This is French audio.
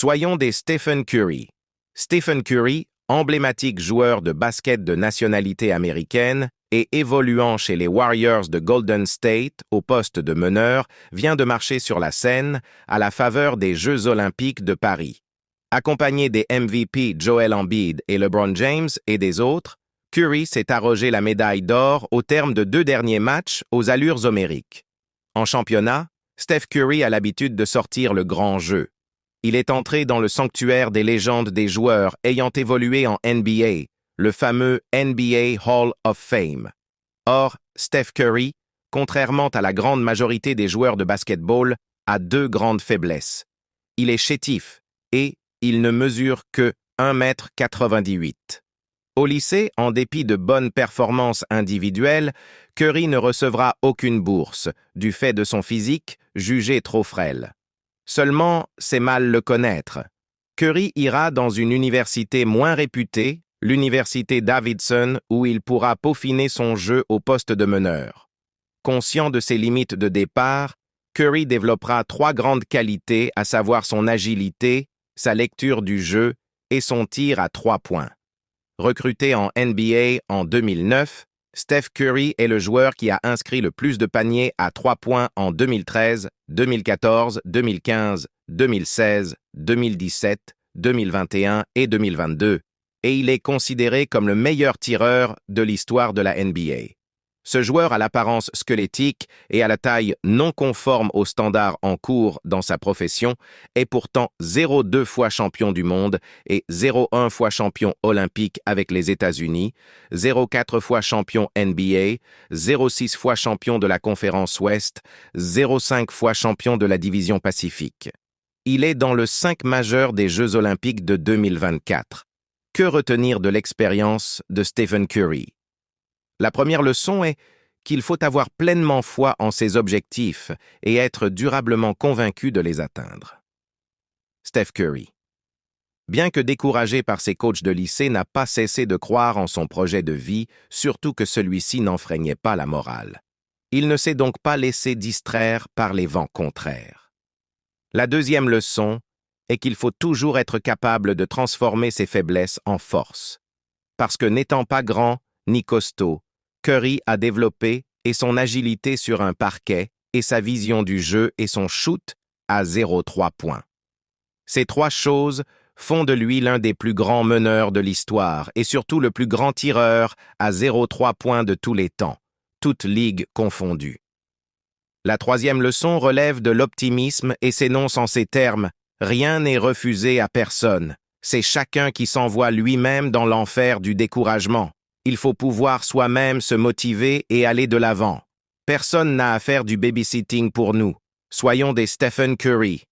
Soyons des Stephen Curry. Stephen Curry, emblématique joueur de basket de nationalité américaine et évoluant chez les Warriors de Golden State au poste de meneur, vient de marcher sur la scène à la faveur des Jeux olympiques de Paris. Accompagné des MVP Joel Embiid et LeBron James et des autres, Curry s'est arrogé la médaille d'or au terme de 2 derniers matchs aux allures homériques. En championnat, Steph Curry a l'habitude de sortir le grand jeu. Il est entré dans le sanctuaire des légendes des joueurs ayant évolué en NBA, le fameux NBA Hall of Fame. Or, Steph Curry, contrairement à la grande majorité des joueurs de basketball, a 2 grandes faiblesses. Il est chétif et il ne mesure que 1,98 m. Au lycée, en dépit de bonnes performances individuelles, Curry ne recevra aucune bourse, du fait de son physique jugé trop frêle. Seulement, c'est mal le connaître. Curry ira dans une université moins réputée, l'université Davidson, où il pourra peaufiner son jeu au poste de meneur. Conscient de ses limites de départ, Curry développera 3 grandes qualités, à savoir son agilité, sa lecture du jeu et son tir à 3 points. Recruté en NBA en 2009, Steph Curry est le joueur qui a inscrit le plus de paniers à 3 points en 2013, 2014, 2015, 2016, 2017, 2021 et 2022, et il est considéré comme le meilleur tireur de l'histoire de la NBA. Ce joueur à l'apparence squelettique et à la taille non conforme aux standards en cours dans sa profession est pourtant 0,2 fois champion du monde et 0,1 fois champion olympique avec les États-Unis, 0,4 fois champion NBA, 0,6 fois champion de la conférence Ouest, 0,5 fois champion de la division Pacifique. Il est dans le 5 majeur des Jeux olympiques de 2024. Que retenir de l'expérience de Stephen Curry? La première leçon est qu'il faut avoir pleinement foi en ses objectifs et être durablement convaincu de les atteindre. Steph Curry. Bien que découragé par ses coachs de lycée, n'a pas cessé de croire en son projet de vie, surtout que celui-ci n'enfreignait pas la morale. Il ne s'est donc pas laissé distraire par les vents contraires. La deuxième leçon est qu'il faut toujours être capable de transformer ses faiblesses en force. Parce que n'étant pas grand ni costaud, Curry a développé et son agilité sur un parquet et sa vision du jeu et son shoot à 0,3 points. Ces 3 choses font de lui l'un des plus grands meneurs de l'histoire et surtout le plus grand tireur à 0,3 points de tous les temps, toutes ligues confondues. La troisième leçon relève de l'optimisme et s'énonce en ces termes: rien n'est refusé à personne. C'est chacun qui s'envoie lui-même dans l'enfer du découragement. Il faut pouvoir soi-même se motiver et aller de l'avant. Personne n'a à faire du babysitting pour nous. Soyons des Stephen Curry.